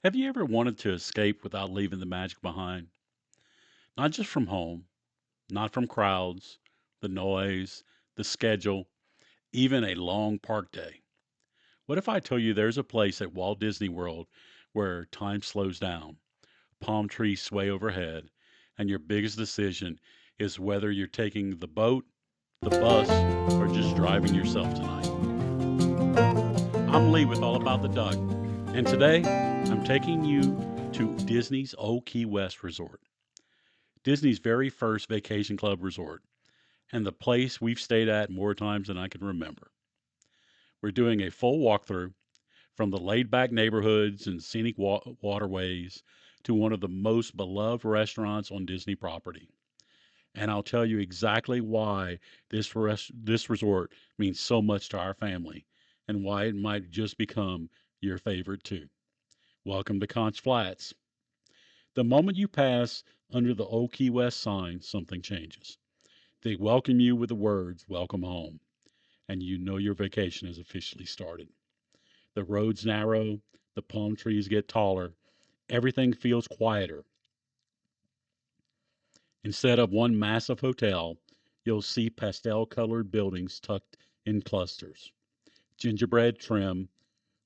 Have you ever wanted to escape without leaving the magic behind? Not just from home, not from crowds, the noise, the schedule, even a long park day. What if I tell you there's a place at Walt Disney World where time slows down, palm trees sway overhead, and your biggest decision is whether you're taking the boat, the bus, or just driving yourself tonight? I'm Lee with All About the Duck, and today I'm taking you to Disney's Old Key West Resort. Disney's very first vacation club resort, and the place we've stayed at more times than I can remember. We're doing a full walkthrough from the laid back neighborhoods and scenic waterways to one of the most beloved restaurants on Disney property. And I'll tell you exactly why this resort means so much to our family and why it might just become your favorite too. Welcome to Conch Flats. The moment you pass under the Old Key West sign, something changes. They welcome you with the words, "Welcome home," and you know your vacation has officially started. The roads narrow, the palm trees get taller, everything feels quieter. Instead of one massive hotel, you'll see pastel colored buildings tucked in clusters, gingerbread trim,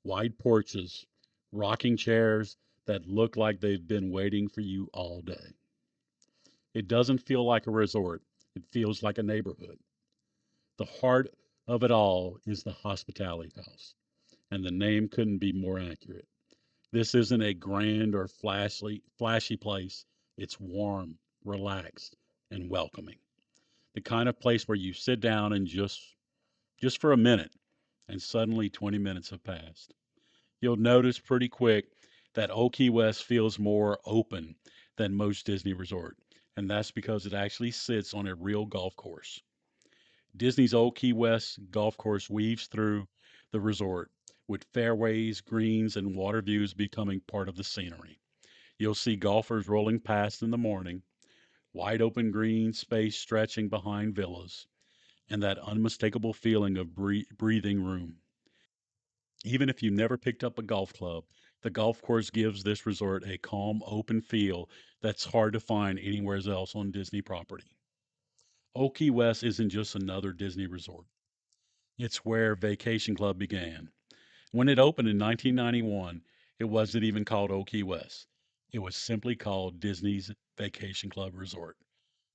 wide porches, rocking chairs that look like they've been waiting for you all day. It doesn't feel like a resort, it feels like a neighborhood. The heart of it all is the hospitality house, and the name couldn't be more accurate. This isn't a grand or flashy place. It's warm, relaxed, and welcoming. The kind of place where you sit down and just for a minute, and suddenly 20 minutes have passed. You'll notice pretty quick that Old Key West feels more open than most Disney resort, and that's because it actually sits on a real golf course. Disney's Old Key West golf course weaves through the resort, with fairways, greens, and water views becoming part of the scenery. You'll see golfers rolling past in the morning, wide open green space stretching behind villas, and that unmistakable feeling of breathing room. Even if you never picked up a golf club, the golf course gives this resort a calm, open feel that's hard to find anywhere else on Disney property. Old Key West isn't just another Disney resort. It's where Vacation Club began. When it opened in 1991, it wasn't even called Old Key West. It was simply called Disney's Vacation Club Resort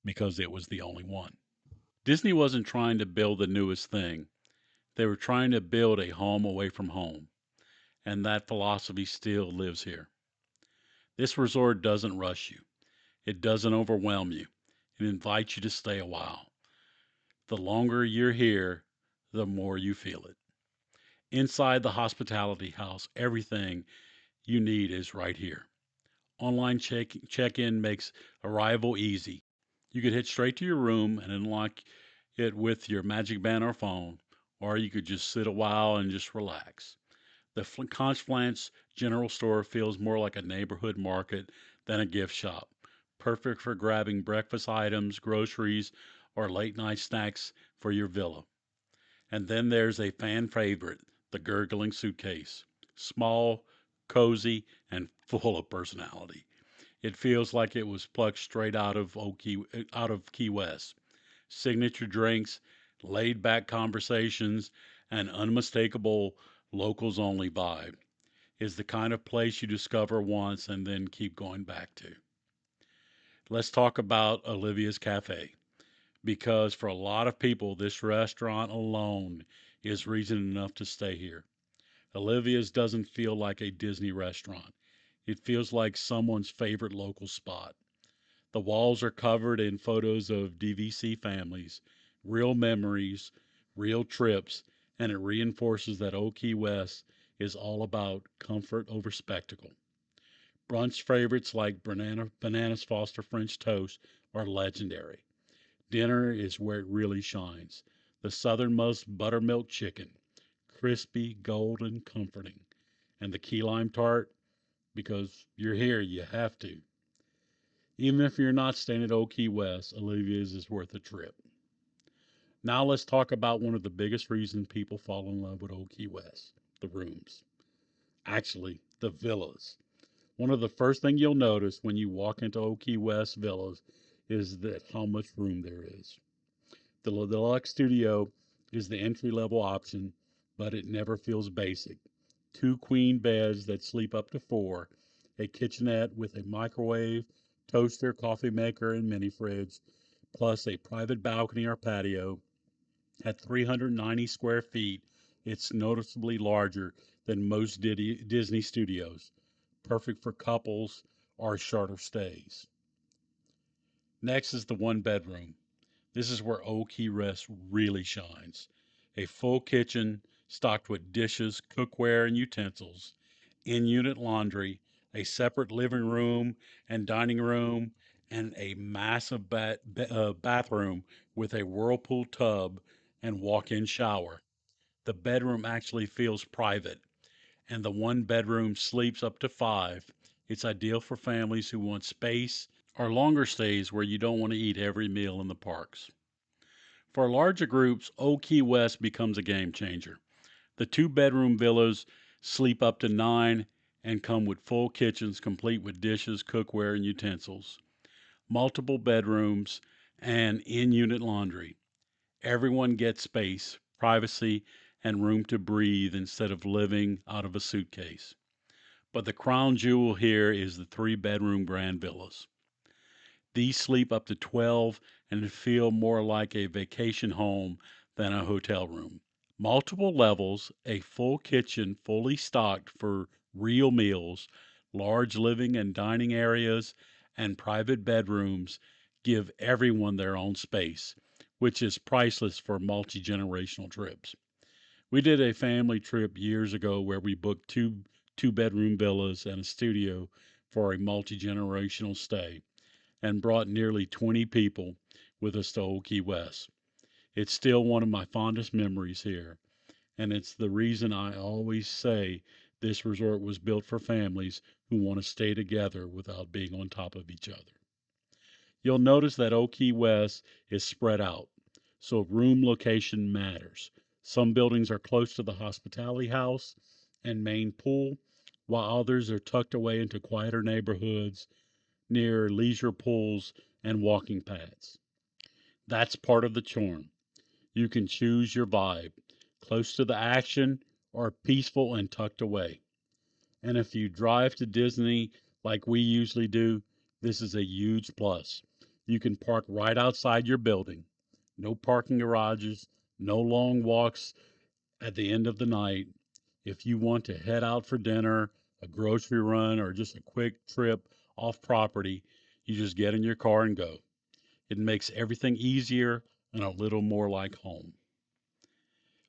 because it was the only one. Disney wasn't trying to build the newest thing. They were trying to build a home away from home, and that philosophy still lives here. This resort doesn't rush you. It doesn't overwhelm you. It invites you to stay a while. The longer you're here, the more you feel it. Inside the hospitality house, everything you need is right here. Online check in makes arrival easy. You could head straight to your room and unlock it with your Magic Band or phone, or you could just sit a while and just relax. The Conch general store feels more like a neighborhood market than a gift shop, perfect for grabbing breakfast items, groceries, or late night snacks for your villa. And then there's a fan favorite, the Gurgling Suitcase. Small, cozy, and full of personality. It feels like it was plucked straight out of Key West. Signature drinks, laid back conversations, and unmistakable locals only vibe is the kind of place you discover once and then keep going back to. Let's talk about Olivia's Cafe because for a lot of people, this restaurant alone is reason enough to stay here. Olivia's doesn't feel like a Disney restaurant. It feels like someone's favorite local spot. The walls are covered in photos of DVC families, real memories, real trips, and it reinforces that Old Key West is all about comfort over spectacle. Brunch favorites like bananas Foster French toast are legendary. Dinner is where it really shines. The southernmost buttermilk chicken, crispy, golden, comforting. And the key lime tart, because you're here, you have to. Even if you're not staying at Old Key West, Olivia's is worth a trip. Now let's talk about one of the biggest reasons people fall in love with Old Key West, the rooms. Actually, the villas. One of the first things you'll notice when you walk into Old Key West villas is that how much room there is. The Deluxe Studio is the entry level option, but it never feels basic. Two queen beds that sleep up to four, a kitchenette with a microwave, toaster, coffee maker, and mini fridge, plus a private balcony or patio. At 390 square feet, it's noticeably larger than most Disney studios, perfect for couples or shorter stays. Next is the one bedroom. This is where Old Key West really shines. A full kitchen stocked with dishes, cookware, and utensils, in unit laundry, a separate living room and dining room, and a massive bathroom with a whirlpool tub and walk in shower. The bedroom actually feels private, and the one bedroom sleeps up to five. It's ideal for families who want space or longer stays where you don't want to eat every meal in the parks. For larger groups, Old Key West becomes a game changer. The two-bedroom villas sleep up to nine and come with full kitchens complete with dishes, cookware, and utensils, multiple bedrooms, and in-unit laundry. Everyone gets space, privacy, and room to breathe instead of living out of a suitcase. But the crown jewel here is the three-bedroom grand villas. These sleep up to 12 and feel more like a vacation home than a hotel room. Multiple levels, a full kitchen fully stocked for real meals, large living and dining areas, and private bedrooms give everyone their own space, which is priceless for multi generational trips. We did a family trip years ago where we booked two bedroom villas and a studio for a multi generational stay and brought nearly 20 people with us to Old Key West. It's still one of my fondest memories here, and it's the reason I always say this resort was built for families who want to stay together without being on top of each other. You'll notice that Old Key West is spread out, so room location matters. Some buildings are close to the hospitality house and main pool, while others are tucked away into quieter neighborhoods near leisure pools and walking paths. That's part of the charm. You can choose your vibe, close to the action or peaceful and tucked away. And if you drive to Disney like we usually do, this is a huge plus. You can park right outside your building. No parking garages, no long walks at the end of the night. If you want to head out for dinner, a grocery run, or just a quick trip off property, you just get in your car and go. It makes everything easier and a little more like home.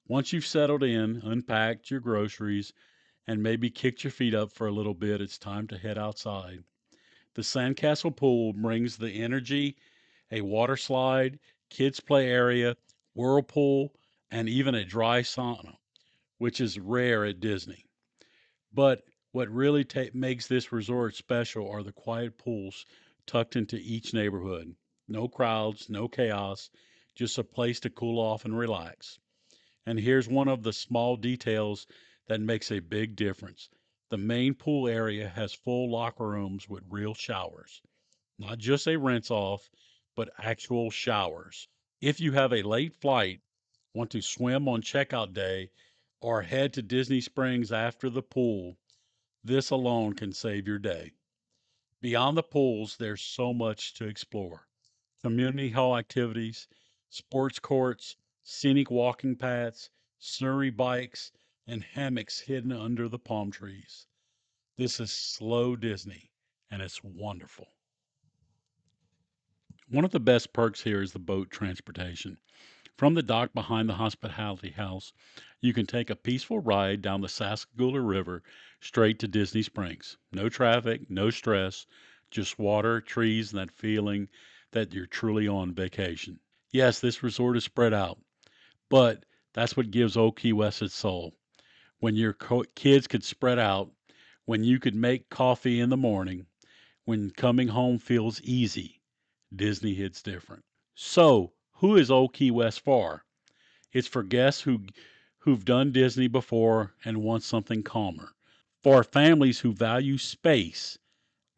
Once you've settled in, unpacked your groceries, and maybe kicked your feet up for a little bit, it's time to head outside. The sandcastle pool brings the energy, a water slide, kids' play area, whirlpool, and even a dry sauna, which is rare at Disney. But what really makes this resort special are the quiet pools tucked into each neighborhood. No crowds, no chaos, just a place to cool off and relax. And here's one of the small details that makes a big difference. The main pool area has full locker rooms with real showers, not just a rinse off, but actual showers. If you have a late flight, want to swim on checkout day, or head to Disney Springs after the pool, this alone can save your day. Beyond the pools, there's so much to explore. Community hall activities, sports courts, scenic walking paths, Surrey bikes, and hammocks hidden under the palm trees. This is slow Disney, and it's wonderful. One of the best perks here is the boat transportation. From the dock behind the hospitality house, you can take a peaceful ride down the Sassagoula River straight to Disney Springs. No traffic, no stress, just water, trees, and that feeling that you're truly on vacation. Yes, this resort is spread out, but that's what gives Old Key West its soul. When your kids could spread out, when you could make coffee in the morning, when coming home feels easy, Disney hits different. So, who is Old Key West for? It's for guests who've done Disney before and want something calmer. For families who value space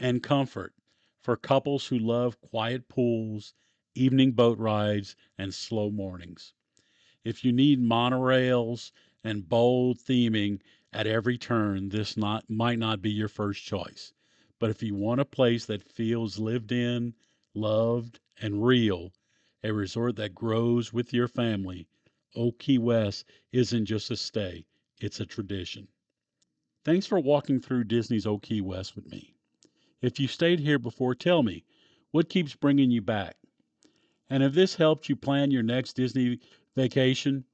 and comfort, for couples who love quiet pools, evening boat rides, and slow mornings. If you need monorails and bold theming at every turn, might not be your first choice. But if you want a place that feels lived in, loved, and real, a resort that grows with your family, Old Key West isn't just a stay, it's a tradition. Thanks for walking through Disney's Old Key West with me. If you stayed here before, tell me, what keeps bringing you back? And if this helped you plan your next Disney vacation,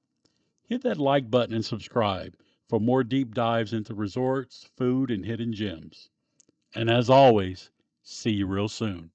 hit that like button and subscribe for more deep dives into resorts, food, and hidden gems. And as always, see you real soon.